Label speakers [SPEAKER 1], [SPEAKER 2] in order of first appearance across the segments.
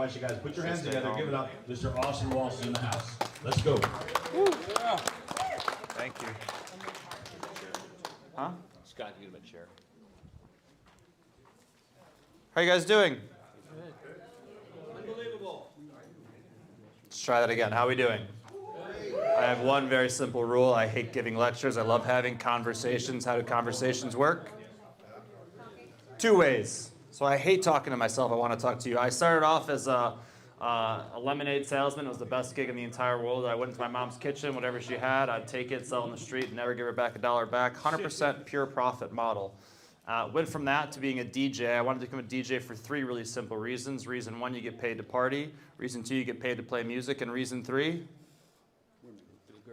[SPEAKER 1] why don't you guys put your hands together, give it up. Mr. Austin Walsh is in the house. Let's go.
[SPEAKER 2] Yeah. Thank you. Huh?
[SPEAKER 1] Scott, you get a chair.
[SPEAKER 2] How are you guys doing?
[SPEAKER 1] Unbelievable.
[SPEAKER 2] Let's try that again. How are we doing? I have one very simple rule. I hate giving lectures. I love having conversations. How do conversations work? Two ways. So I hate talking to myself. I want to talk to you. I started off as a lemonade salesman. It was the best gig in the entire world. I went into my mom's kitchen, whatever she had, I'd take it, sell it on the street, and never give her back $1 back. 100% pure profit model. Went from that to being a DJ. I wanted to become a DJ for 3 really simple reasons. Reason 1, you get paid to party. Reason 2, you get paid to play music. And reason 3,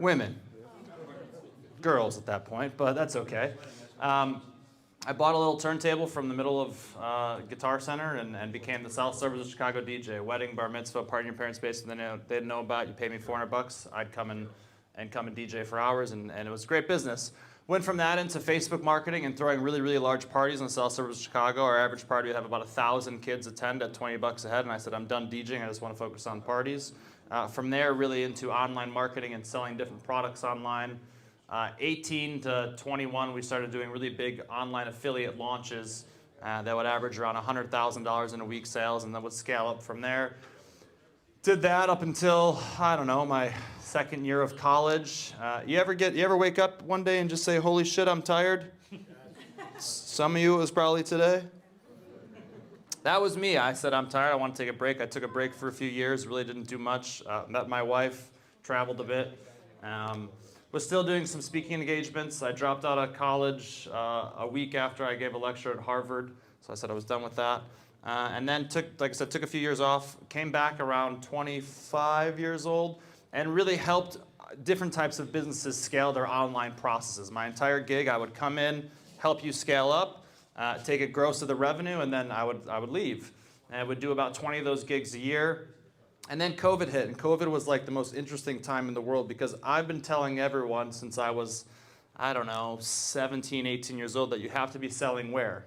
[SPEAKER 2] women. Girls at that point, but that's okay. I bought a little turntable from the middle of Guitar Center and became the South Suburbs of Chicago DJ. Wedding, bar mitzvah, party in your parents' basement, they didn't know about. You paid me $400. I'd come and DJ for hours, and it was great business. Went from that into Facebook marketing and throwing really, really large parties in the South Suburbs of Chicago. Our average party would have about 1,000 kids attend at $20 a head, and I said, I'm done DJing. I just want to focus on parties. From there, really into online marketing and selling different products online. 18 to 21, we started doing really big online affiliate launches that would average around $100,000 in a week sales, and then would scale up from there. Did that up until, I don't know, my second year of college. You ever wake up one day and just say, holy shit, I'm tired? Some of you, it was probably today. That was me. I said, I'm tired, I want to take a break. I took a break for a few years, really didn't do much. Met my wife, traveled a bit. Was still doing some speaking engagements. I dropped out of college a week after I gave a lecture at Harvard. So I said I was done with that. And then took a few years off, came back around 25 years old, and really helped different types of businesses scale their online processes. My entire gig, I would come in, help you scale up, take a gross of the revenue, and then I would leave. And I would do about 20 of those gigs a year. And then COVID hit, and COVID was like the most interesting time in the world because I've been telling everyone since I was, I don't know, 17, 18 years old that you have to be selling where?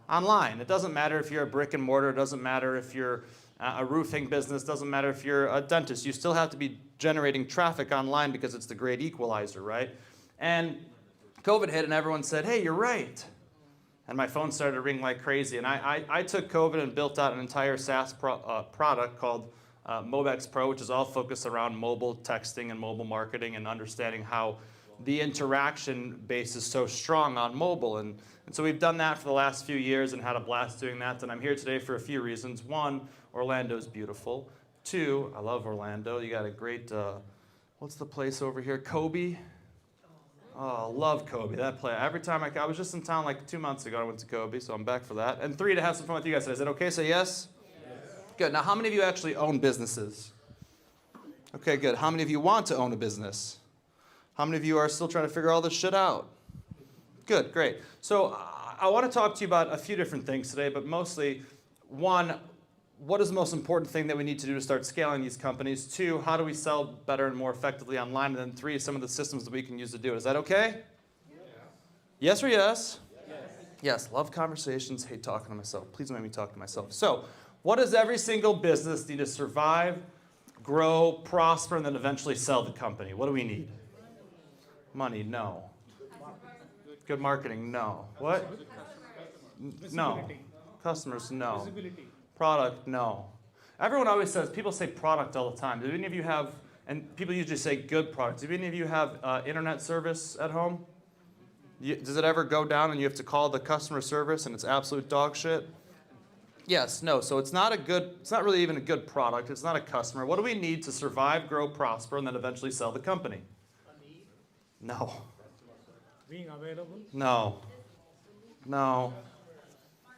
[SPEAKER 2] Online. It doesn't matter if you're a brick and mortar, it doesn't matter if you're a roofing business, it doesn't matter if you're a dentist. You still have to be generating traffic online because it's the great equalizer, right? And COVID hit and everyone said, hey, you're right. And my phone started to ring like crazy. And I took COVID and built out an entire SaaS product called MobexPro, which is all focused around mobile texting and mobile marketing and understanding how the interaction base is so strong on mobile. And so we've done that for the last few years and had a blast doing that. And I'm here today for a few reasons. 1, Orlando's beautiful. 2, I love Orlando. You got a great, what's the place over here? Kobe? Oh, love Kobe, that play. Every time I was just in town like 2 months ago, I went to Kobe, so I'm back for that. And 3, to have some fun with you guys. Is that okay? Say yes? Good. Now, how many of you actually own businesses? Okay, good. How many of you want to own a business? How many of you are still trying to figure all this shit out? Good, great. So I want to talk to you about a few different things today, but mostly, 1, what is the most important thing that we need to do to start scaling these companies? 2, how do we sell better and more effectively online? And then 3, some of the systems that we can use to do it. Is that okay? Yeah. Yes or yes? Yes. Yes, love conversations, hate talking to myself. Please don't make me talk to myself. So, what does every single business need to survive, grow, prosper, and then eventually sell the company? What do we need? Money, no. Good marketing, no. What? No. Customers, no. Product, no. Everyone always says, people say product all the time. Do any of you have, and people usually say good product. Do any of you have internet service at home? Does it ever go down and you have to call the customer service and it's absolute dog shit? Yes, no, so it's not really even a good product, it's not a customer. What do we need to survive, grow, prosper, and then eventually sell the company? No.
[SPEAKER 3] Being available?
[SPEAKER 2] No. No.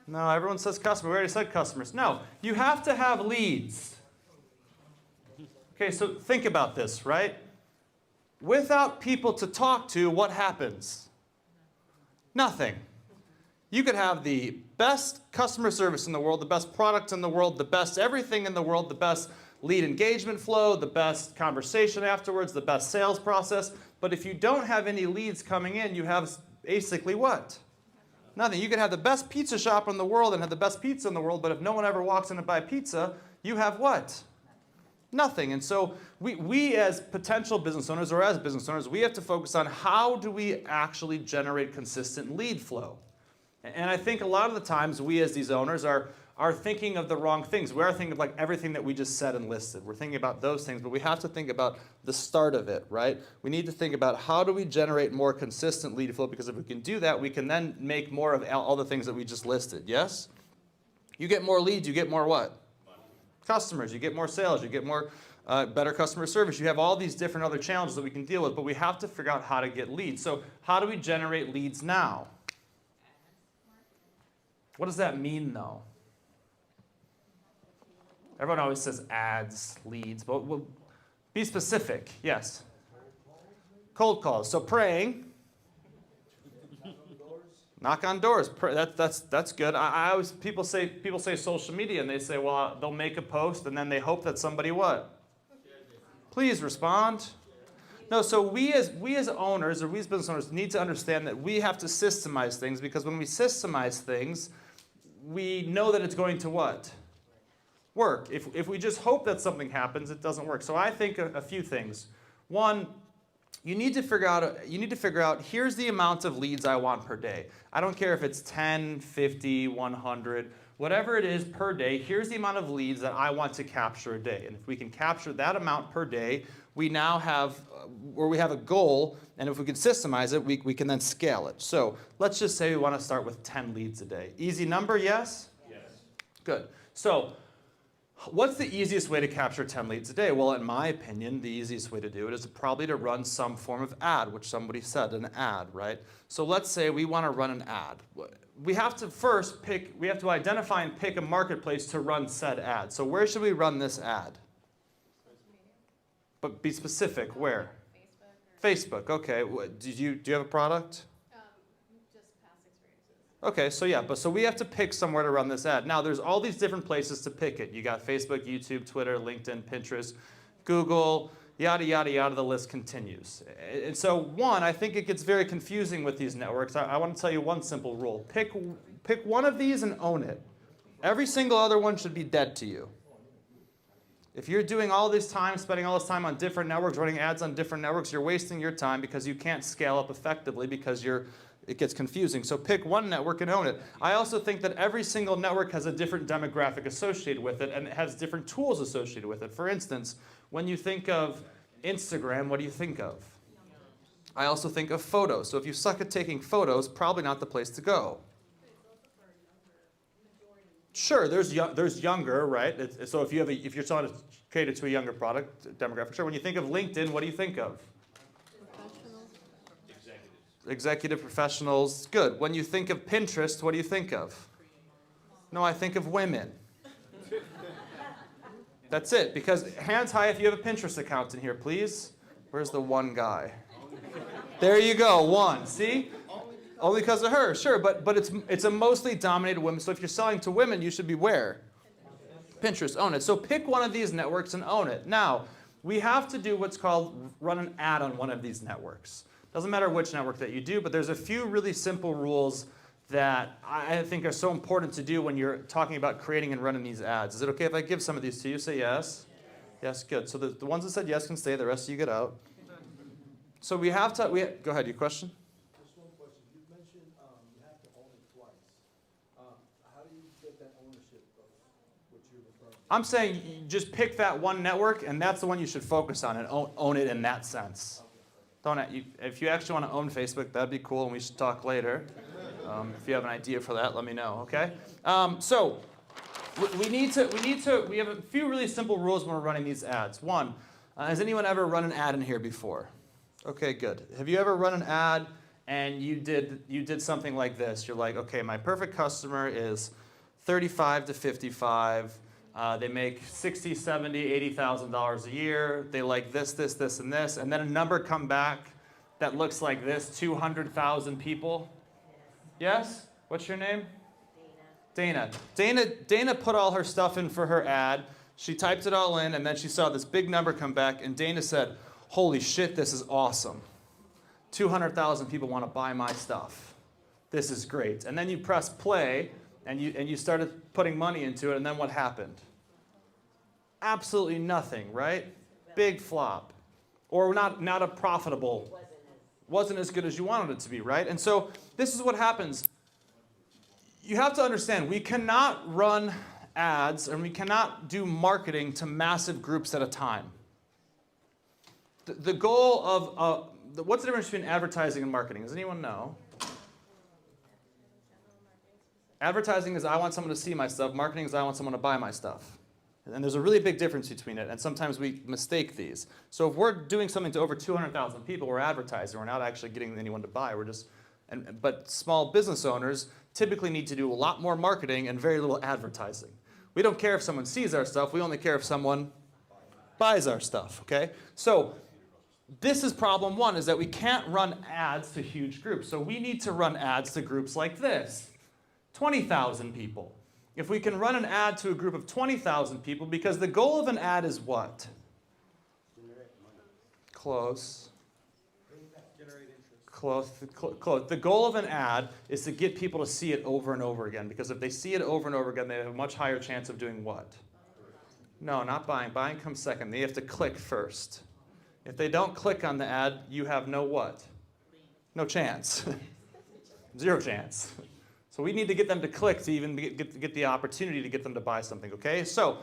[SPEAKER 2] No, everyone says customer, we already said customers. No, you have to have leads. Okay, so think about this, right? Without people to talk to, what happens? Nothing. You could have the best customer service in the world, the best product in the world, the best everything in the world, the best lead engagement flow, the best conversation afterwards, the best sales process. But if you don't have any leads coming in, you have basically what? Nothing. You could have the best pizza shop in the world and have the best pizza in the world, but if no one ever walks in to buy pizza, you have what? Nothing. And so we as potential business owners or as business owners, we have to focus on how do we actually generate consistent lead flow. And I think a lot of the times we as these owners are thinking of the wrong things. We are thinking of like everything that we just said and listed. We're thinking about those things, but we have to think about the start of it, right? We need to think about how do we generate more consistent lead flow, because if we can do that, we can then make more of all the things that we just listed, yes? You get more leads, you get more what? Customers, you get more sales, you get more better customer service. You have all these different other challenges that we can deal with, but we have to figure out how to get leads. So how do we generate leads now? What does that mean, though? Everyone always says ads, leads, but we'll be specific. Yes? Cold calls. So praying. Knock on doors. That's good. I always people say social media, and they say, well, they'll make a post and then they hope that somebody what? Please respond. No. So we as owners or we as business owners need to understand that we have to systemize things, because when we systemize things, we know that it's going to what? Work. If we just hope that something happens, it doesn't work. So I think a few things. One, you need to figure out, here's the amount of leads I want per day. I don't care if it's 10, 50, 100, whatever it is per day, here's the amount of leads that I want to capture a day. And if we can capture that amount per day, we now have, we have a goal, and if we can systemize it, we can then scale it. So let's just say we want to start with 10 leads a day. Easy number, yes? Yes. Good. So what's the easiest way to capture 10 leads a day? Well, in my opinion, the easiest way to do it is probably to run some form of ad, which somebody said, an ad, right? So let's say we want to run an ad. We have to first we have to identify and pick a marketplace to run said ad. So where should we run this ad? But be specific, where? Facebook, okay. Do you have a product?
[SPEAKER 4] Just past experiences.
[SPEAKER 2] Okay, so we have to pick somewhere to run this ad. Now, there's all these different places to pick it. You got Facebook, YouTube, Twitter, LinkedIn, Pinterest, Google, yada, yada, yada, the list continues. And so, one, I think it gets very confusing with these networks. I want to tell you one simple rule. Pick one of these and own it. Every single other one should be dead to you. If you're doing all this time, spending all this time on different networks, running ads on different networks, you're wasting your time because you can't scale up effectively because it gets confusing. So pick one network and own it. I also think that every single network has a different demographic associated with it, and it has different tools associated with it. For instance, when you think of Instagram, what do you think of? I also think of photos. So if you suck at taking photos, probably not the place to go. Sure, there's younger, right? So if you're trying to cater to a younger product demographic, sure. When you think of LinkedIn, what do you think of? Executive professionals, good. When you think of Pinterest, what do you think of? No, I think of women. That's it, because hands high if you have a Pinterest account in here, please. Where's the one guy? There you go, one, see? Only because of her, sure, but it's a mostly dominated women, so if you're selling to women, you should be where? Pinterest, own it. So pick one of these networks and own it. Now, we have to do what's called run an ad on one of these networks. Doesn't matter which network that you do, but there's a few really simple rules that I think are so important to do when you're talking about creating and running these ads. Is it okay if I give some of these to you? Say yes. Yes, good. So the ones that said yes can stay, the rest of you get out. So we have to, go ahead, your question?
[SPEAKER 5] Just one question. You mentioned you have to own it twice. How do you get that ownership of what you're referring to?
[SPEAKER 2] I'm saying you just pick that one network, and that's the one you should focus on and own it in that sense. If you actually want to own Facebook, that'd be cool, and we should talk later. If you have an idea for that, let me know, okay? So we have a few really simple rules when we're running these ads. One, has anyone ever run an ad in here before? Okay, good. Have you ever run an ad and you did something like this? You're like, okay, my perfect customer is 35 to 55. They make $60,000, $70,000, $80,000 a year. They like this, this, this, and this. And then a number come back that looks like this, 200,000 people. Yes? What's your name? Dana. Dana put all her stuff in for her ad. She typed it all in, and then she saw this big number come back, and Dana said, holy shit, this is awesome. 200,000 people want to buy my stuff. This is great. And then you press play, and you started putting money into it, and then what happened? absolutely nothing, right? Big flop. Or not a profitable, wasn't as good as you wanted it to be, right? And so this is what happens. You have to understand, we cannot run ads and we cannot do marketing to massive groups at a time. The goal of, what's the difference between advertising and marketing? Does anyone know? Advertising is I want someone to see my stuff. Marketing is I want someone to buy my stuff. And there's a really big difference between it, and sometimes we mistake these. So if we're doing something to over 200,000 people, we're advertising. We're not actually getting anyone to buy. But small business owners typically need to do a lot more marketing and very little advertising. We don't care if someone sees our stuff. We only care if someone buys our stuff, okay? So this is problem one, is that we can't run ads to huge groups. So we need to run ads to groups like this, 20,000 people. If we can run an ad to a group of 20,000 people, because the goal of an ad is what? Close. Close. The goal of an ad is to get people to see it over and over again, because if they see it over and over again, they have a much higher chance of doing what? No, not buying. Buying comes second. They have to click first. If they don't click on the ad, you have no what? No chance. Zero chance. So we need to get them to click to even get the opportunity to get them to buy something, okay? So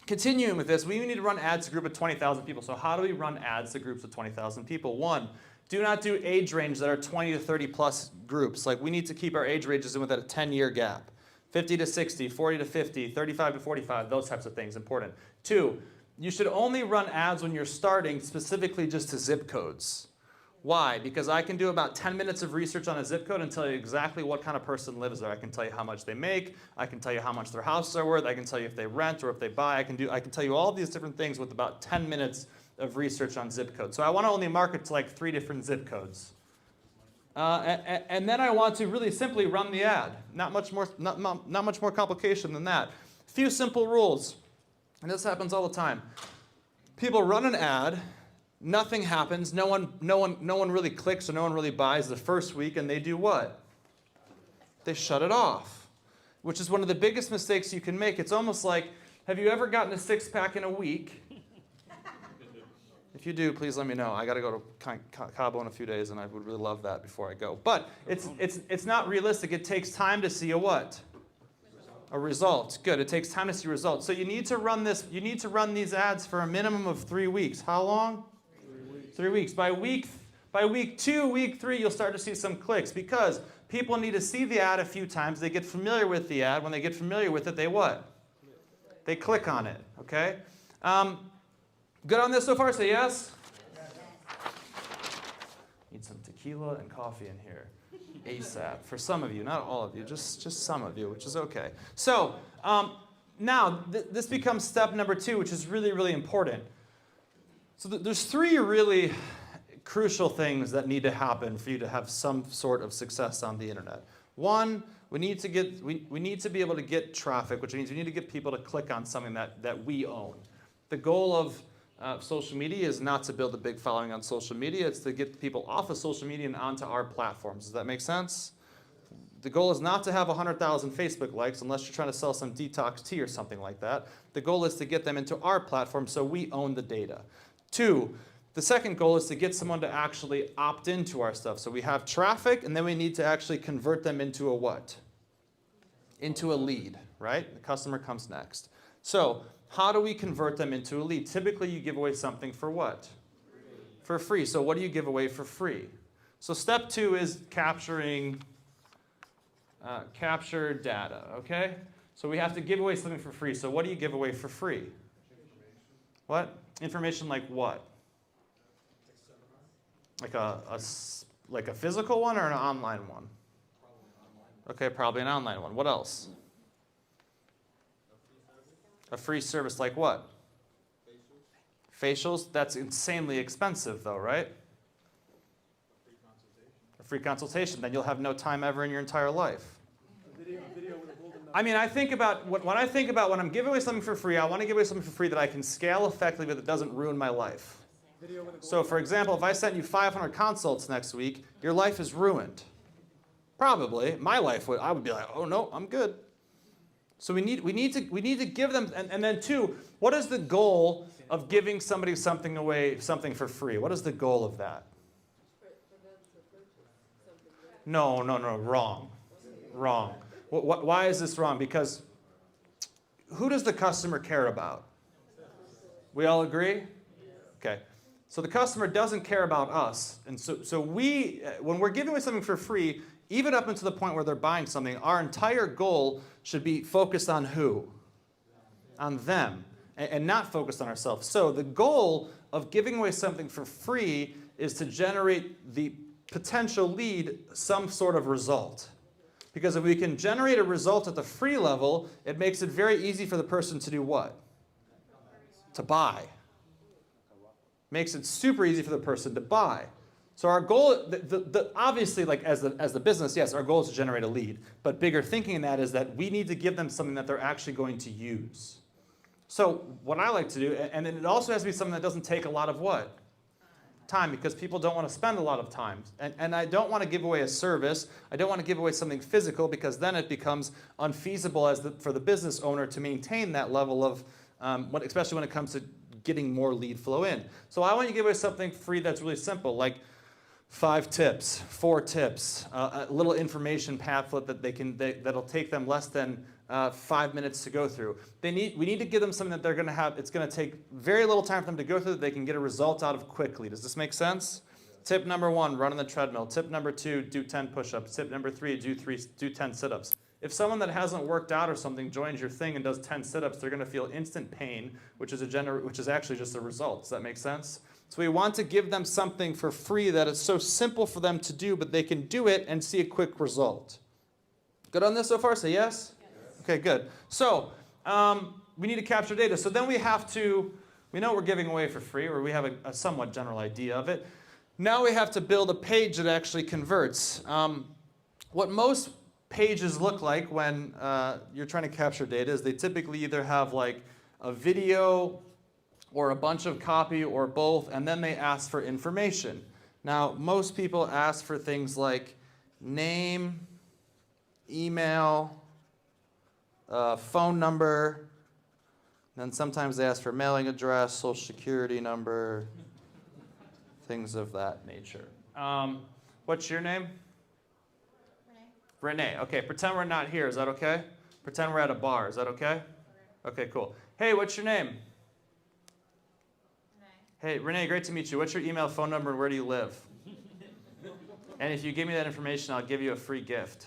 [SPEAKER 2] continuing with this, we need to run ads to a group of 20,000 people. So how do we run ads to groups of 20,000 people? One, do not do age range that are 20 to 30 plus groups. Like we need to keep our age ranges in with a 10-year gap. 50 to 60, 40 to 50, 35 to 45, those types of things, important. Two, you should only run ads when you're starting specifically just to zip codes. Why? Because I can do about 10 minutes of research on a zip code and tell you exactly what kind of person lives there. I can tell you how much they make. I can tell you how much their houses are worth. I can tell you if they rent or if they buy. I can tell you all these different things with about 10 minutes of research on zip codes. So I want to only market to like 3 different zip codes. And then I want to really simply run the ad. Not much more complication than that. Few simple rules. And this happens all the time. People run an ad. Nothing happens. No one really clicks or no one really buys the first week, and they do what? They shut it off, which is one of the biggest mistakes you can make. It's almost like, have you ever gotten a six-pack in a week? If you do, please let me know. I got to go to Cabo in a few days, and I would really love that before I go. But it's not realistic. It takes time to see a what? A result. Good. It takes time to see results. So you need to run this. You need to run these ads for a minimum of 3 weeks. How long? 3 weeks. By week 2, week 3, you'll start to see some clicks because people need to see the ad a few times. They get familiar with the ad. When they get familiar with it, they what? They click on it. Okay. Good on this so far? Say yes. Need some tequila and coffee in here. ASAP. For some of you, not all of you, just some of you, which is okay. So now this becomes step number 2, which is really, really important. So there's 3 really crucial things that need to happen for you to have some sort of success on the internet. One, we need to be able to get traffic, which means we need to get people to click on something that we own. The goal of social media is not to build a big following on social media. It's to get people off of social media and onto our platforms. Does that make sense? The goal is not to have 100,000 Facebook likes unless you're trying to sell some detox tea or something like that. The goal is to get them into our platform so we own the data. 2, the second goal is to get someone to actually opt into our stuff. So we have traffic, and then we need to actually convert them into a what? Into a lead, right? The customer comes next. So how do we convert them into a lead? Typically, you give away something for what? For free. So what do you give away for free? So step 2 is capture data, okay? So we have to give away something for free. So what do you give away for free? What? Information like what? Like a physical one or an online one? Okay, probably an online one. What else? A free service like what? Facials. That's insanely expensive though, right? A free consultation. Then you'll have no time ever in your entire life. I mean, when I'm giving away something for free, I want to give away something for free that I can scale effectively that doesn't ruin my life. So for example, if I sent you 500 consults next week, your life is ruined. Probably. My life would. I would be like, oh no, I'm good. So we need to give them, and then two, what is the goal of giving somebody something away, something for free? What is the goal of that? No, wrong. Wrong. Why is this wrong? Because who does the customer care about? We all agree? Okay. So the customer doesn't care about us. And so we, when we're giving away something for free, even up until the point where they're buying something, our entire goal should be focused on who? On them, and not focused on ourselves. So the goal of giving away something for free is to generate the potential lead some sort of result. Because if we can generate a result at the free level, it makes it very easy for the person to do what? To buy. Makes it super easy for the person to buy. So our goal, obviously, like as the business, yes, our goal is to generate a lead. But bigger thinking in that is that we need to give them something that they're actually going to use. So what I like to do, and then it also has to be something that doesn't take a lot of what? Time, because people don't want to spend a lot of time. And I don't want to give away a service. I don't want to give away something physical, because then it becomes unfeasible for the business owner to maintain that level of, especially when it comes to getting more lead flow in. So I want you to give away something free that's really simple, like 5 tips, 4 tips, a little information pamphlet that'll take them less than 5 minutes to go through. We need to give them something that they're going to have. It's going to take very little time for them to go through that they can get a result out of quickly. Does this make sense? Tip number 1, run on the treadmill. Tip number 2, do 10 push-ups. Tip number 3, do 10 sit-ups. If someone that hasn't worked out or something joins your thing and does 10 sit-ups, they're going to feel instant pain, which is actually just a result. Does that make sense? So we want to give them something for free that is so simple for them to do, but they can do it and see a quick result. Good on this so far? Say yes? Okay, good. So we need to capture data. So then we know we're giving away for free, or we have a somewhat general idea of it. Now we have to build a page that actually converts. What most pages look like when you're trying to capture data is they typically either have like a video or a bunch of copy or both, and then they ask for information. Now, most people ask for things like name, email, phone number, then sometimes they ask for mailing address, social security number, things of that nature. What's your name? Renee. Okay, pretend we're not here. Is that okay? Pretend we're at a bar. Is that okay? Okay, cool. Hey, what's your name? Hey, Renee, great to meet you. What's your email, phone number, and where do you live? And if you give me that information, I'll give you a free gift.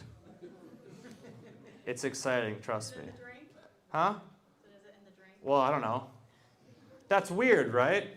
[SPEAKER 2] It's exciting, trust me.
[SPEAKER 4] Is it in the drink?
[SPEAKER 2] Huh?
[SPEAKER 4] So is it in the drink?
[SPEAKER 2] Well, I don't know. That's weird, right?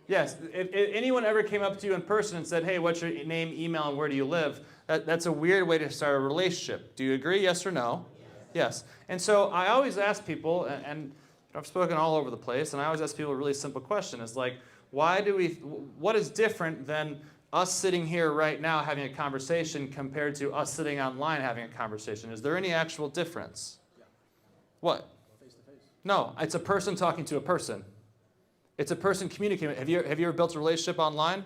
[SPEAKER 2] Yes, if anyone ever came up to you in person and said, hey, what's your name, email, and where do you live? That's a weird way to start a relationship. Do you agree, yes or no? Yes. And so I always ask people, and I've spoken all over the place, and I always ask people a really simple question. It's like, what is different than us sitting here right now having a conversation compared to us sitting online having a conversation? Is there any actual difference?
[SPEAKER 5] Yeah.
[SPEAKER 2] What?
[SPEAKER 5] Face to face.
[SPEAKER 2] No, it's a person talking to a person. It's a person communicating. Have you ever built a relationship online?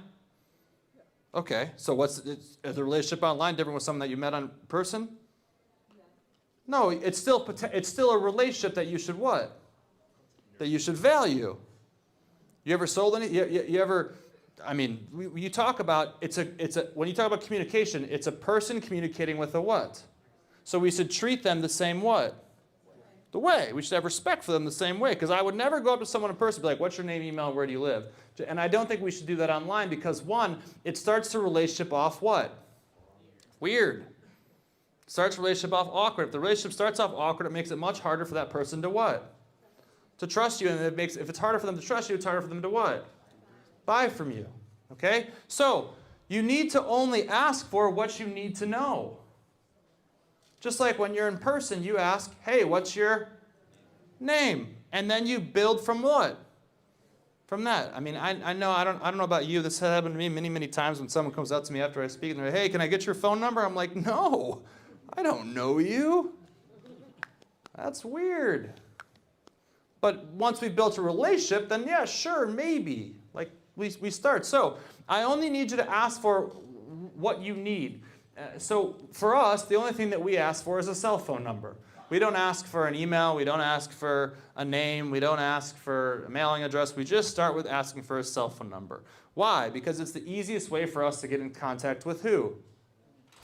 [SPEAKER 2] Yeah. Okay, so is the relationship online different with someone that you met in person? Yeah. No, it's still a relationship that you should what? That you should value. You ever sold any? You ever? I mean, you talk about when you talk about communication, it's a person communicating with a what? So we should treat them the same what? The way. We should have respect for them the same way. Because I would never go up to someone in person and be like, what's your name, email, where do you live? And I don't think we should do that online because, one, it starts the relationship off what? Weird. Starts the relationship off awkward. If the relationship starts off awkward, it makes it much harder for that person to what? To trust you. And if it's harder for them to trust you, it's harder for them to what? Buy from you. Okay? So, you need to only ask for what you need to know. Just like when you're in person, you ask, hey, what's your name? And then you build from what? From that. I mean, I know, I don't know about you. This has happened to me many, many times when someone comes up to me after I speak and they're like, hey, can I get your phone number? I'm like, no, I don't know you. That's weird. But once we've built a relationship, then yeah, sure, maybe. Like, we start. So I only need you to ask for what you need. So for us, the only thing that we ask for is a cell phone number. We don't ask for an email. We don't ask for a name. We don't ask for a mailing address. We just start with asking for a cell phone number. Why? Because it's the easiest way for us to get in contact with who?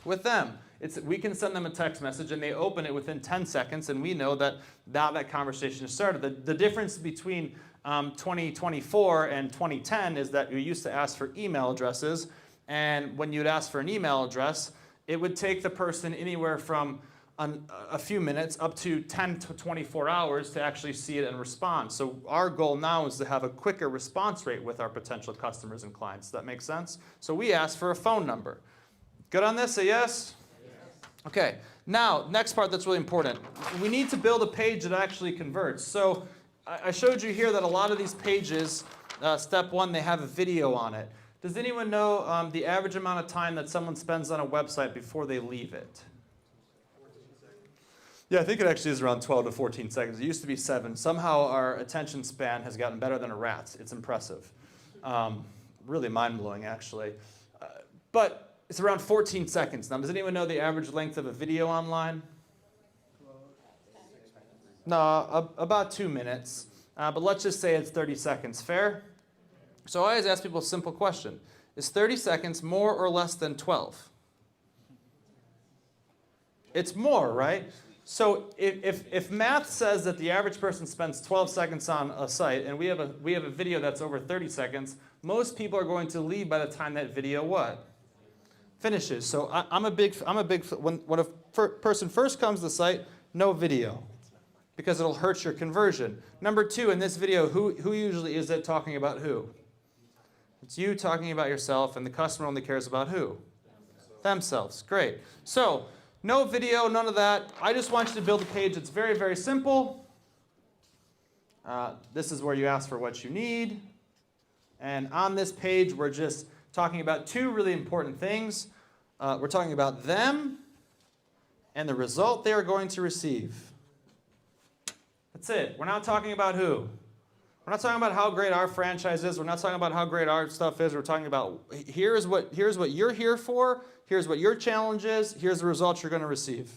[SPEAKER 2] With them. We can send them a text message and they open it within 10 seconds and we know that now that conversation has started. The difference between 2024 and 2010 is that you used to ask for email addresses, and when you'd ask for an email address, it would take the person anywhere from a few minutes up to 10 to 24 hours to actually see it and respond. So our goal now is to have a quicker response rate with our potential customers and clients. Does that make sense? So we ask for a phone number. Good on this? Say yes? Okay, now, next part that's really important. We need to build a page that actually converts. So I showed you here that a lot of these pages, step one, they have a video on it. Does anyone know the average amount of time that someone spends on a website before they leave it? Yeah, I think it actually is around 12 to 14 seconds. It used to be 7. Somehow our attention span has gotten better than a rat's. It's impressive. Really mind-blowing, actually. But it's around 14 seconds. Now, does anyone know the average length of a video online? No, about 2 minutes. But let's just say it's 30 seconds. Fair? So I always ask people a simple question. Is 30 seconds more or less than 12? It's more, right? So if math says that the average person spends 12 seconds on a site, and we have a video that's over 30 seconds, most people are going to leave by the time that video what? Finishes. So I'm a big when a person first comes to the site, no video, because it'll hurt your conversion. Number 2, in this video, who usually is it talking about who? It's you talking about yourself, and the customer only cares about who? Themselves. Great. So no video, none of that. I just want you to build a page that's very, very simple. This is where you ask for what you need. And on this page, we're just talking about 2 really important things. We're talking about them and the result they are going to receive. That's it. We're not talking about who. We're not talking about how great our franchise is. We're not talking about how great our stuff is. We're talking about here's what you're here for. Here's what your challenge is. Here's the results you're going to receive.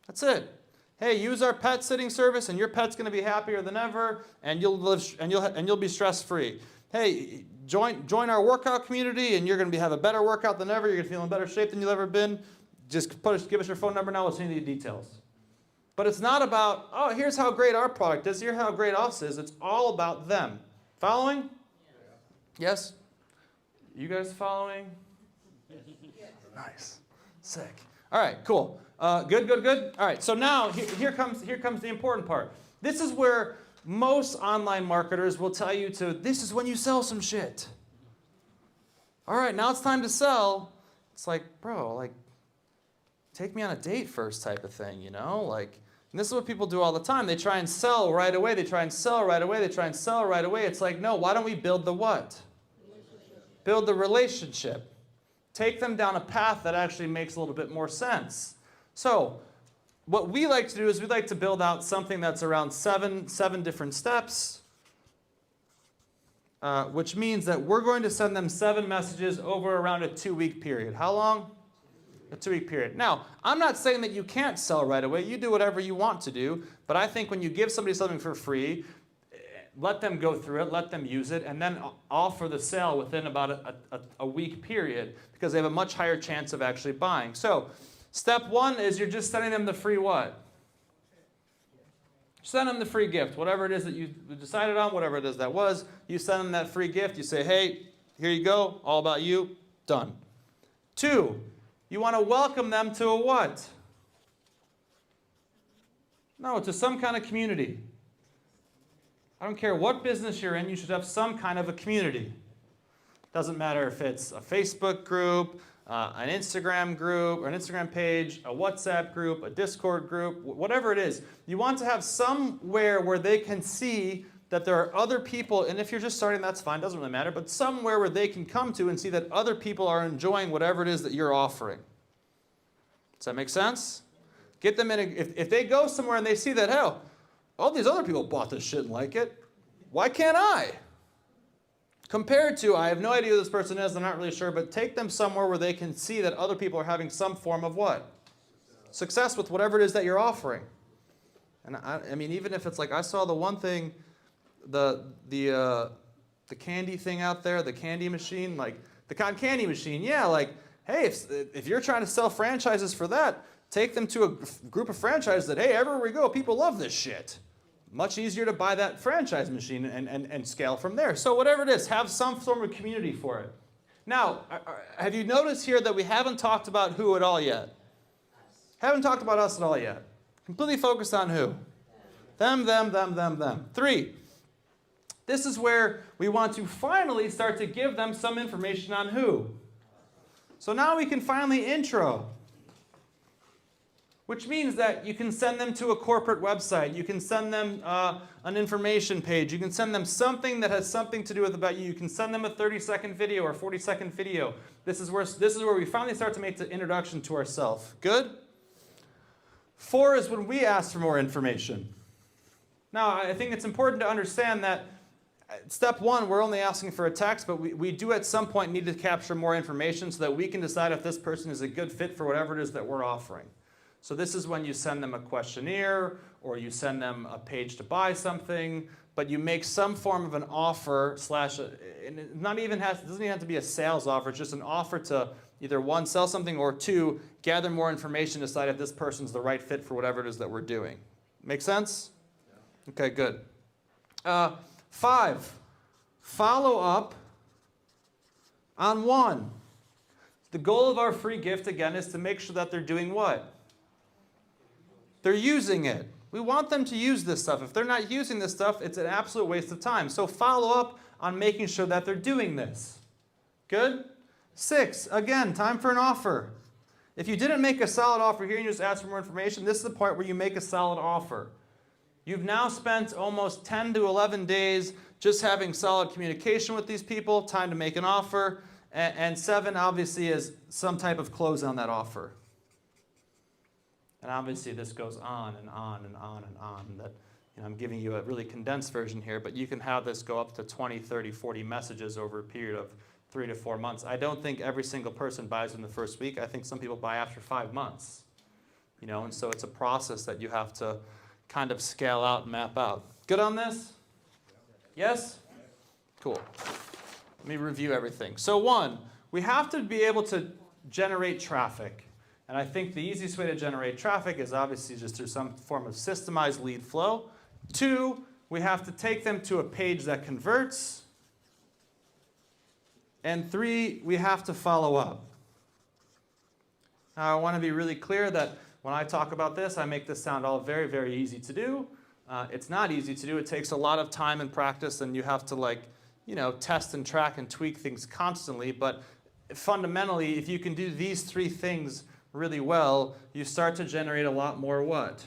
[SPEAKER 2] That's it. Hey, use our pet sitting service, and your pet's going to be happier than ever, and you'll be stress-free. Hey, join our workout community, and you're going to have a better workout than ever. You're going to feel in better shape than you've ever been. Just give us your phone number now. We'll send you the details. But it's not about, oh, here's how great our product is. Here's how great us is. It's all about them. Following? Yes? You guys following? Nice. Sick. All right, cool. Good. All right, so now here comes the important part. This is where most online marketers will tell you this is when you sell some shit. All right, now it's time to sell. It's like, bro, take me on a date first type of thing, and this is what people do all the time. They try and sell right away. They try and sell right away. They try and sell right away. It's like, no, why don't we build the what? Build the relationship. Take them down a path that actually makes a little bit more sense. So what we like to do is we like to build out something that's around seven different steps, which means that we're going to send them 7 messages over around a 2-week period. How long? A 2-week period. Now, I'm not saying that you can't sell right away. You do whatever you want to do. But I think when you give somebody something for free, let them go through it, let them use it, and then offer the sale within about a week period, because they have a much higher chance of actually buying. So step 1 is you're just sending them the free what? Send them the free gift. Whatever it is that you decided on, whatever it is that was, you send them that free gift. You say, hey, here you go, all about you, done. 2, you want to welcome them to a what? No, to some kind of community. I don't care what business you're in, you should have some kind of a community. Doesn't matter if it's a Facebook group, an Instagram group, or an Instagram page, a WhatsApp group, a Discord group, whatever it is. You want to have somewhere where they can see that there are other people, and if you're just starting, that's fine, doesn't really matter, but somewhere where they can come to and see that other people are enjoying whatever it is that you're offering. Does that make sense? Get them in, if they go somewhere and they see that, hell, all these other people bought this shit and like it, why can't I? Compared to, I have no idea who this person is, I'm not really sure, but take them somewhere where they can see that other people are having some form of what? Success with whatever it is that you're offering. And I mean, even if it's like, I saw the one thing, the candy thing out there, the candy machine, like the cotton candy machine, yeah, like, hey, if you're trying to sell franchises for that, take them to a group of franchises that, hey, everywhere we go, people love this shit. Much easier to buy that franchise machine and scale from there. So whatever it is, have some form of community for it. Now, have you noticed here that we haven't talked about who at all yet? Haven't talked about us at all yet. Completely focused on who? Them. 3. This is where we want to finally start to give them some information on who. So now we can finally intro. Which means that you can send them to a corporate website. You can send them an information page. You can send them something that has something to do with about you. You can send them a 30-second video or 40-second video. This is where we finally start to make the introduction to ourselves. Good? 4 is when we ask for more information. Now, I think it's important to understand that step 1, we're only asking for a text, but we do at some point need to capture more information so that we can decide if this person is a good fit for whatever it is that we're offering. So this is when you send them a questionnaire or you send them a page to buy something, but you make some form of an offer and it doesn't even have to be a sales offer, it's just an offer to either 1, sell something, or 2, gather more information, decide if this person's the right fit for whatever it is that we're doing. Make sense? Okay, good. 5, follow up on 1. The goal of our free gift, again, is to make sure that they're doing what? They're using it. We want them to use this stuff. If they're not using this stuff, it's an absolute waste of time. So follow up on making sure that they're doing this. Good? 6, again, time for an offer. If you didn't make a solid offer here and you just ask for more information, this is the point where you make a solid offer. You've now spent almost 10 to 11 days just having solid communication with these people, time to make an offer, and 7 obviously is some type of close on that offer. And obviously this goes on and on and on and on. That, I'm giving you a really condensed version here, but you can have this go up to 20, 30, 40 messages over a period of 3 to 4 months. I don't think every single person buys in the first week. I think some people buy after 5 months. And so it's a process that you have to kind of scale out and map out. Good on this? Yes? Cool. Let me review everything. So 1, we have to be able to generate traffic. And I think the easiest way to generate traffic is obviously just through some form of systemized lead flow. 2, we have to take them to a page that converts. And 3, we have to follow up. Now I want to be really clear that when I talk about this, I make this sound all very, very easy to do. It's not easy to do. It takes a lot of time and practice, and you have to test and track and tweak things constantly. But fundamentally, if you can do these 3 things really well, you start to generate a lot more what?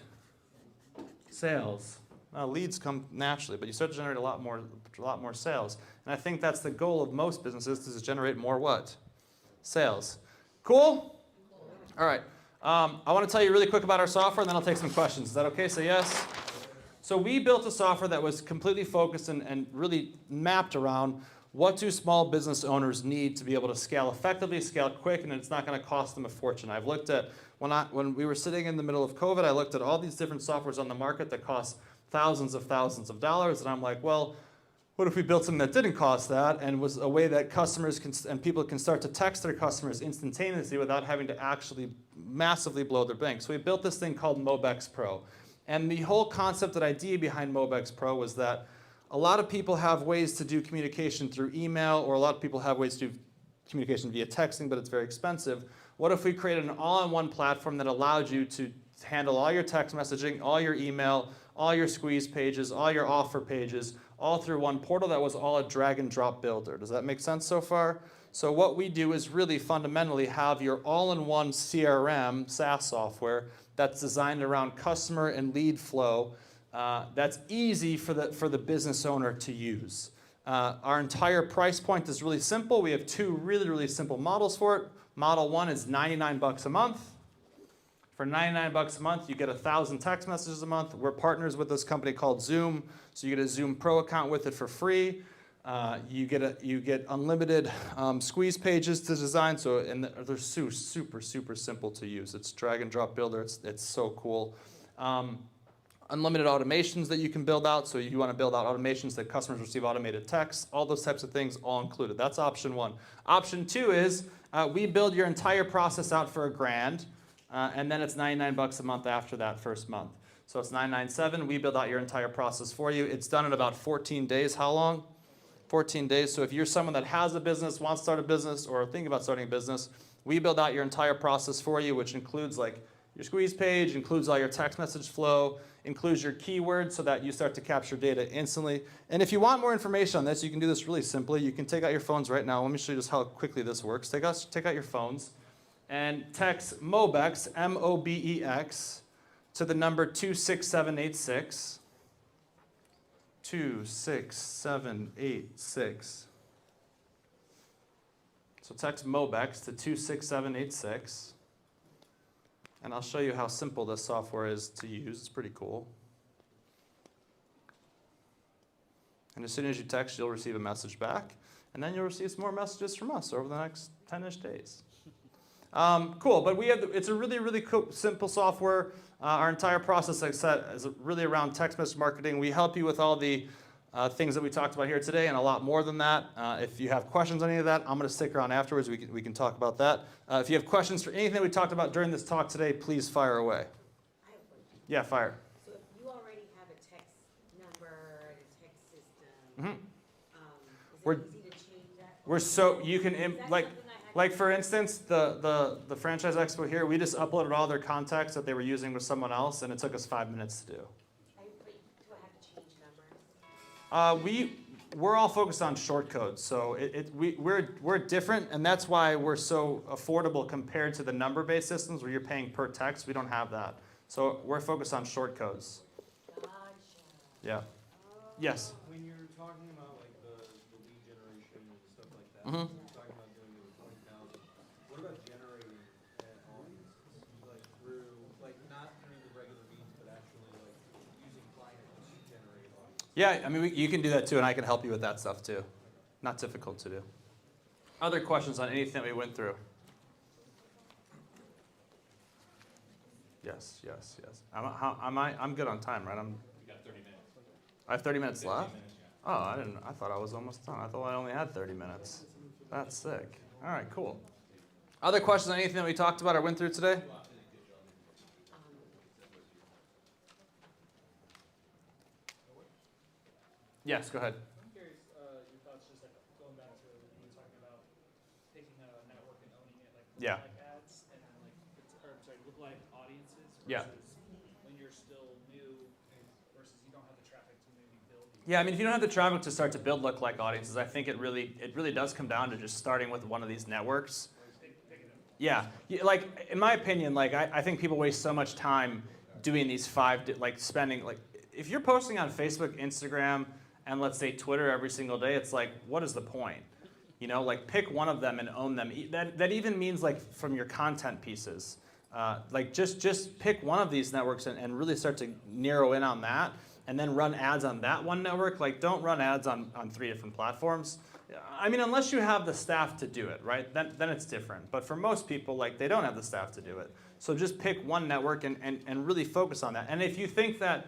[SPEAKER 2] Sales. Leads come naturally, but you start to generate a lot more sales. And I think that's the goal of most businesses, is to generate more what? Sales. Cool? All right. I want to tell you really quick about our software, and then I'll take some questions. Is that okay? Say yes. So we built a software that was completely focused and really mapped around what do small business owners need to be able to scale effectively, scale quick, and it's not going to cost them a fortune. I've looked at, when we were sitting in the middle of COVID, I looked at all these different softwares on the market that cost thousands of dollars, and I'm like, well, what if we built something that didn't cost that and was a way that customers and people can start to text their customers instantaneously without having to actually massively blow their bank? So we built this thing called MobexPro. And the whole concept and idea behind MobexPro was that a lot of people have ways to do communication through email, or a lot of people have ways to do communication via texting, but it's very expensive. What if we created an all-in-one platform that allowed you to handle all your text messaging, all your email, all your squeeze pages, all your offer pages, all through one portal that was all a drag and drop builder? Does that make sense so far? So what we do is really fundamentally have your all-in-one CRM, SaaS software, that's designed around customer and lead flow, that's easy for the business owner to use. Our entire price point is really simple. We have 2 really, really simple models for it. Model 1 is $99 a month. For $99 a month, you get 1,000 text messages a month. We're partners with this company called Zoom, so you get a Zoom Pro account with it for free. You get unlimited squeeze pages to design, and they're super, super simple to use. It's drag and drop builder. It's so cool. unlimited automations that you can build out. So you want to build out automations that customers receive automated text, all those types of things all included. That's option 1. Option 2 is we build your entire process out for $1,000, and then it's $99 a month after that first month. So it's $997. We build out your entire process for you. It's done in about 14 days. How long? 14 days. So if you're someone that has a business, wants to start a business, or thinking about starting a business, we build out your entire process for you, which includes like your squeeze page, includes all your text message flow, includes your keywords so that you start to capture data instantly. And if you want more information on this, you can do this really simply. You can take out your phones right now. Let me show you just how quickly this works. Take out your phones and text MOBEX, M-O-B-E-X, to the number 26786. 26786. So text MOBEX to 26786. And I'll show you how simple this software is to use. It's pretty cool. And as soon as you text, you'll receive a message back. And then you'll receive some more messages from us over the next 10-ish days. Cool, but it's a really, really cool, simple software. Our entire process, like I said, is really around text message marketing. We help you with all the things that we talked about here today and a lot more than that. If you have questions on any of that, I'm going to stick around afterwards. We can talk about that. If you have questions for anything that we talked about during this talk today, please fire away.
[SPEAKER 6] I have a question.
[SPEAKER 2] Yeah, fire.
[SPEAKER 6] So if you already have a text number and a text system,
[SPEAKER 2] Mm-hmm.
[SPEAKER 6] is
[SPEAKER 2] We're-
[SPEAKER 6] it easy to change that?
[SPEAKER 2] You can, like for instance, the Franchise Expo here, we just uploaded all their contacts that they were using with someone else, and it took us 5 minutes to do.
[SPEAKER 6] Do I have to change numbers?
[SPEAKER 2] We're all focused on short codes, so we're different, and that's why we're so affordable compared to the number-based systems where you're paying per text. We don't have that, so we're focused on short codes.
[SPEAKER 6] Gotcha.
[SPEAKER 2] Yeah. Yes.
[SPEAKER 5] When you're talking about like the lead generation and stuff like that,
[SPEAKER 2] Mhm.
[SPEAKER 5] you're talking about doing it with 20,000. What about generating an audience, like through, like not through the regular means, but actually like using clients to generate audience?
[SPEAKER 2] Yeah, I mean, you can do that too, and I can help you with that stuff too. Not difficult to do. Other questions on anything we went through? Yes. I'm good on time, right?
[SPEAKER 1] You got 30 minutes.
[SPEAKER 2] I have 30 minutes
[SPEAKER 1] 15
[SPEAKER 2] left?
[SPEAKER 1] minutes, yeah.
[SPEAKER 2] Oh, I thought I was almost done. I thought I only had 30 minutes. That's sick. All right, cool. Other questions on anything that we talked about or went through today? Yes, go ahead.
[SPEAKER 7] I'm curious, your thoughts, just like going back to what you were talking about, taking a network and owning it, like
[SPEAKER 2] Yeah.
[SPEAKER 7] lookalike ads and then like, lookalike audiences
[SPEAKER 2] Yeah.
[SPEAKER 7] versus when you're still new versus you don't have the traffic to maybe build.
[SPEAKER 2] Yeah, I mean, if you don't have the traffic to start to build lookalike audiences, I think it really does come down to just starting with one of these networks. Yeah, like in my opinion, like I think people waste so much time doing these spending if you're posting on Facebook, Instagram, and let's say Twitter every single day, it's like, what is the point? You know, like pick one of them and own them. That even means like from your content pieces. Like just pick one of these networks and really start to narrow in on that, and then run ads on that one network. Like don't run ads on 3 different platforms. I mean, unless you have the staff to do it, right? Then it's different. But for most people, like they don't have the staff to do it. So just pick one network and really focus on that. And if you think that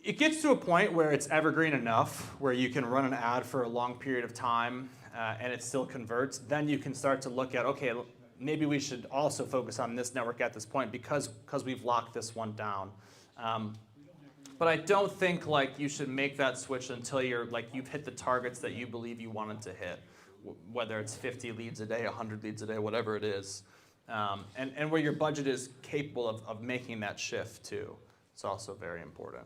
[SPEAKER 2] it gets to a point where it's evergreen enough, where you can run an ad for a long period of time and it still converts, then you can start to look at, okay, maybe we should also focus on this network at this point because we've locked this one down. But I don't think like you should make that switch until you've hit the targets that you believe you wanted to hit, whether it's 50 leads a day, 100 leads a day, whatever it is, and where your budget is capable of making that shift too. It's also very important.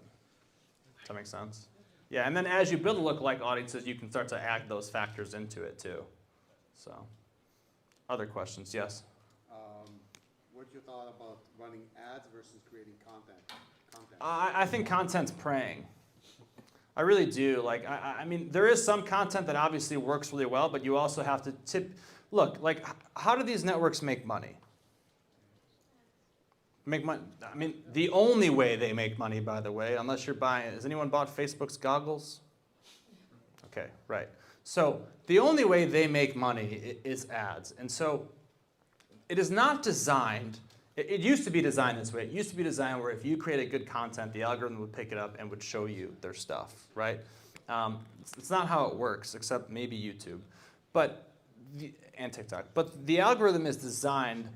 [SPEAKER 2] Does that make sense? Yeah, and then as you build a lookalike audiences, you can start to add those factors into it too. So, other questions? Yes?
[SPEAKER 8] What's your thought about running ads versus creating content?
[SPEAKER 2] I think content's praying. I really do. Like, I mean, there is some content that obviously works really well, but you also have to look, like, how do these networks make money? Make money. I mean, the only way they make money, by the way, unless you're buying, has anyone bought Facebook's goggles? Okay, right. So the only way they make money is ads. And so it is not designed It used to be designed this way. It used to be designed where if you created good content, the algorithm would pick it up and would show you their stuff, right? It's not how it works, except maybe YouTube, and TikTok. But the algorithm is designed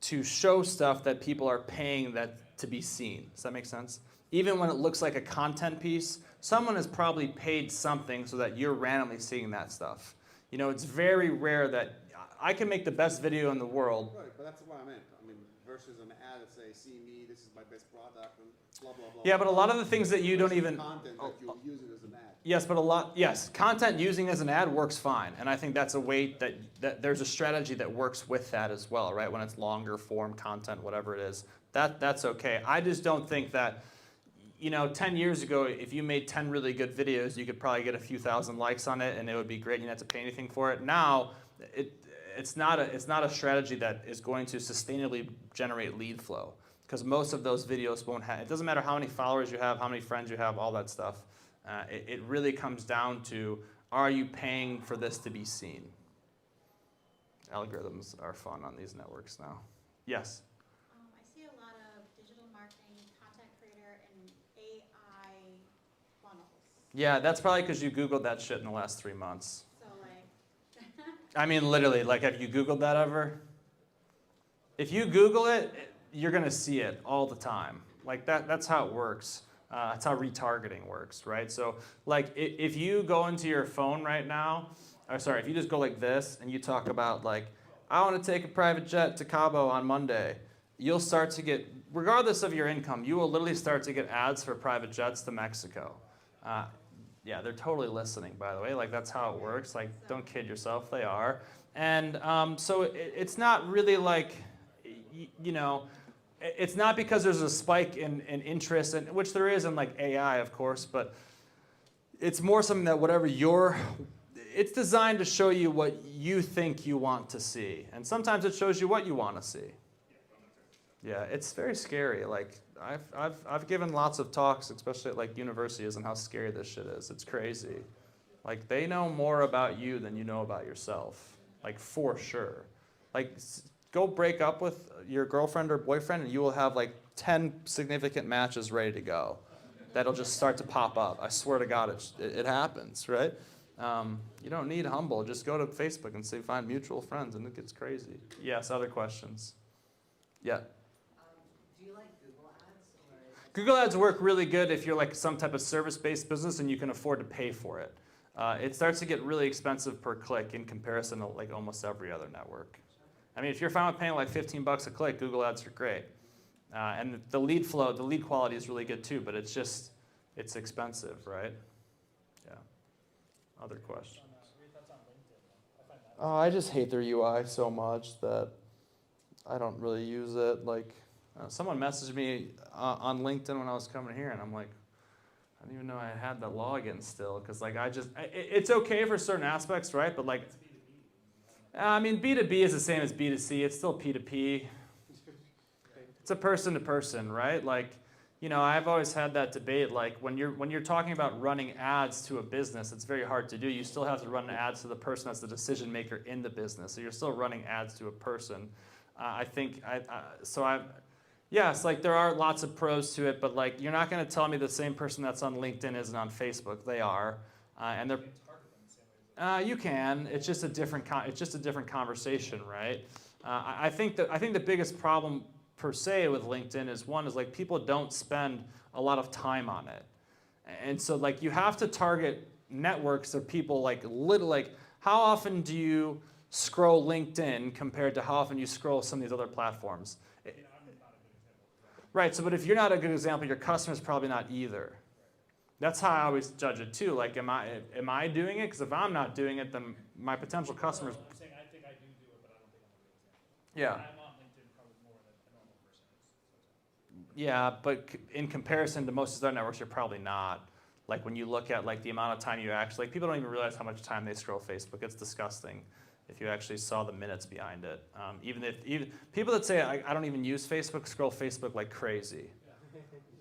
[SPEAKER 2] to show stuff that people are paying to be seen. Does that make sense? Even when it looks like a content piece, someone has probably paid something so that you're randomly seeing that stuff. You know, it's very rare that I can make the best video in the world.
[SPEAKER 8] Right, but that's what I meant. I mean, versus an ad that say, see me, this is my best product, and blah, blah, blah.
[SPEAKER 2] Yeah, but a lot of the things that you don't even...
[SPEAKER 8] Content that you'll use it as an ad.
[SPEAKER 2] Yes, but content using as an ad works fine. And I think that's a way that there's a strategy that works with that as well, right? When it's longer form content, whatever it is, that's okay. I just don't think that, 10 years ago, if you made 10 really good videos, you could probably get a few thousand likes on it and it would be great. You didn't have to pay anything for it. Now, it's not a strategy that is going to sustainably generate lead flow, because most of those videos won't have, it doesn't matter how many followers you have, how many friends you have, all that stuff. It really comes down to, are you paying for this to be seen? Algorithms are fun on these networks now. Yes?
[SPEAKER 4] I see a lot of digital marketing, content creator, and AI funnels.
[SPEAKER 2] Yeah, that's probably because you Googled that shit in the last 3 months.
[SPEAKER 4] So like,
[SPEAKER 2] I mean, literally, like, have you Googled that ever? If you Google it, you're going to see it all the time. Like, that's how it works. That's how retargeting works, right? So, like, if you go into your phone right now, if you just go like this and you talk about, like, I want to take a private jet to Cabo on Monday, you'll start to get, regardless of your income, you will literally start to get ads for private jets to Mexico. Yeah, they're totally listening, by the way. Like, that's how it works. Like, don't kid yourself, they are. And so it's not really like, it's not because there's a spike in interest, which there is in like AI, of course, but it's more something that it's designed to show you what you think you want to see. And sometimes it shows you what you want to see. Yeah, it's very scary. Like, I've given lots of talks, especially at like universities, on how scary this shit is. It's crazy. Like, they know more about you than you know about yourself. Like, for sure. Like, go break up with your girlfriend or boyfriend and you will have like 10 significant matches ready to go. That'll just start to pop up. I swear to God, it happens, right? You don't need Humble. Just go to Facebook and find mutual friends and it gets crazy. Yes, other questions? Yeah.
[SPEAKER 6] Do you like Google Ads?
[SPEAKER 2] Google Ads work really good if you're like some type of service-based business and you can afford to pay for it. It starts to get really expensive per click in comparison to like almost every other network. I mean, if you're fine with paying like $15 a click, Google Ads are great. And the lead flow, the lead quality is really good too, but it's expensive, right? Yeah. Other questions? Oh, I just hate their UI so much that I don't really use it. Like, someone messaged me on LinkedIn when I was coming here, and I'm like, I didn't even know I had that login still, because like it's okay for certain aspects, right? But like, I mean, B2B is the same as B2C. It's still P2P. It's a person to person, right? Like, I've always had that debate. Like, when you're talking about running ads to a business, it's very hard to do. You still have to run ads to the person that's the decision maker in the business. So you're still running ads to a person. Yes, like there are lots of pros to it, but like you're not going to tell me the same person that's on LinkedIn isn't on Facebook. They are, and they're. You can. It's just a different. It's just a different conversation, right? I think the biggest problem per se with LinkedIn is like people don't spend a lot of time on it, and so like you have to target networks of people like how often do you scroll LinkedIn compared to how often you scroll some of these other platforms? Right. So, but if you're not a good example, your customer's probably not either. That's how I always judge it too. Like, am I doing it? Because if I'm not doing it, then my potential customers.
[SPEAKER 7] I'm saying I think I do it, but I don't think I'm a good example.
[SPEAKER 2] Yeah.
[SPEAKER 7] I'm on LinkedIn probably more than a normal person is.
[SPEAKER 2] Yeah, but in comparison to most of their networks, you're probably not. Like when you look at like the amount of time you actually, like people don't even realize how much time they scroll Facebook. It's disgusting if you actually saw the minutes behind it. Even people that say I don't even use Facebook scroll Facebook like crazy.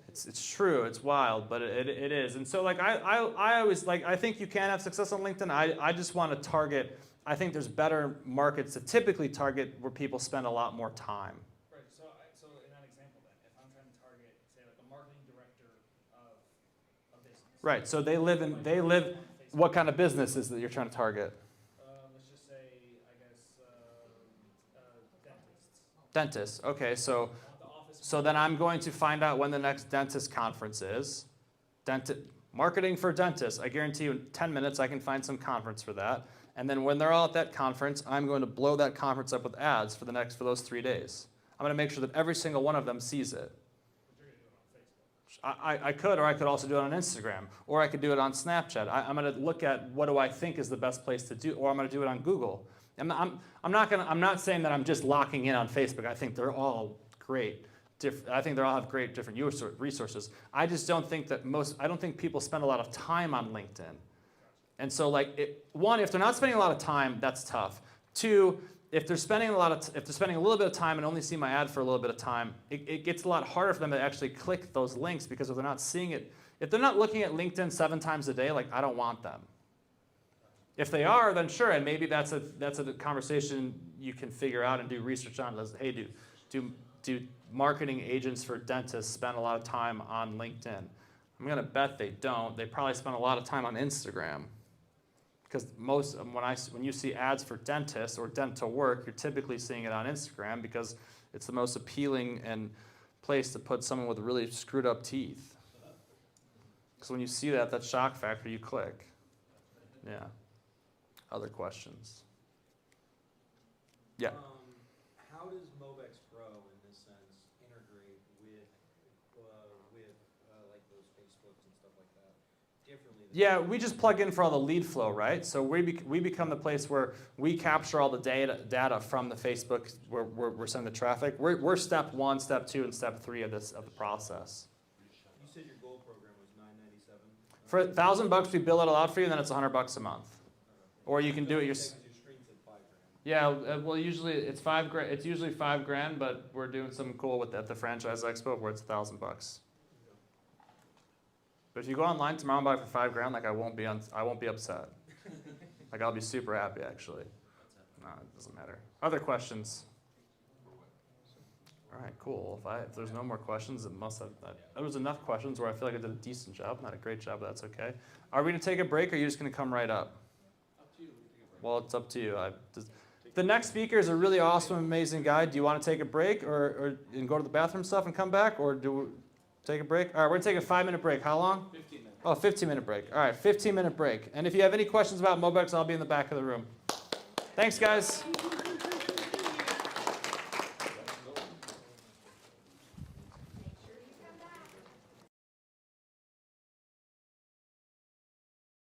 [SPEAKER 2] It's true, it's wild, but it is. And so like I always like, I think you can have success on LinkedIn. I just want to target, I think there's better markets to typically target where people spend a lot more time.
[SPEAKER 7] Right. So
[SPEAKER 2] Right. So they live. What kind of business is that you're trying to target?
[SPEAKER 7] Let's just say, I guess, dentists.
[SPEAKER 2] Dentists. Okay. So
[SPEAKER 7] The office.
[SPEAKER 2] so then I'm going to find out when the next dentist conference is. Marketing for dentists. I guarantee you in 10 minutes I can find some conference for that. And then when they're all at that conference, I'm going to blow that conference up with ads for those 3 days. I'm going to make sure that every single one of them sees it. I could, or I could also do it on Instagram, or I could do it on Snapchat. I'm going to look at what do I think is the best place to do, or I'm going to do it on Google. I'm not saying that I'm just locking in on Facebook. I think they're all great. I think they all have great different resources. I just don't think that I don't think people spend a lot of time on LinkedIn. And so, like, one, if they're not spending a lot of time, that's tough. Two, if they're spending a little bit of time and only see my ad for a little bit of time, it gets a lot harder for them to actually click those links, because if they're not seeing it, if they're not looking at LinkedIn 7 times a day, like, I don't want them. If they are, then sure, and maybe that's a conversation you can figure out and do research on. Hey, do marketing agents for dentists spend a lot of time on LinkedIn? I'm gonna bet they don't. They probably spend a lot of time on Instagram. Because when you see ads for dentists or dental work, you're typically seeing it on Instagram, because it's the most appealing and place to put someone with really screwed up teeth. So when you see that shock factor, you click. Yeah. Other questions? Yeah.
[SPEAKER 5] How does MobexPro, in this sense, integrate with like those Facebooks and stuff like that differently?
[SPEAKER 2] Yeah, we just plug in for all the lead flow, right? So we become the place where we capture all the data from the Facebook where we're sending the traffic. We're step 1, step 2, and step 3 of the process.
[SPEAKER 5] You said your gold program was $9.97.
[SPEAKER 2] For $1,000, we bill it all out for you, and then it's $100 a month. Or you can do it
[SPEAKER 5] Your
[SPEAKER 2] yourself.
[SPEAKER 5] streams at $5 grand.
[SPEAKER 2] Yeah, well, usually it's $5,000. It's usually $5,000, but we're doing something cool with at the franchise expo where it's $1,000. But if you go online tomorrow and buy it for $5,000, like, I won't be upset. Like, I'll be super happy, actually. No, it doesn't matter. Other questions? All right, cool. If there's no more questions, it must have. There was enough questions where I feel like I did a decent job. Not a great job, but that's okay. Are we gonna take a break, or are you just gonna come right up? Well, it's up to you. The next speaker is a really awesome, amazing guy. Do you want to take a break and go to the bathroom stuff and come back, or do we take a break? All right, we're going to take a 5-minute break. How long?
[SPEAKER 5] 15 minutes.
[SPEAKER 2] Oh, 15-minute break. All right, 15-minute break. And if you have any questions about Mobex, I'll be in the back of the room. Thanks, guys.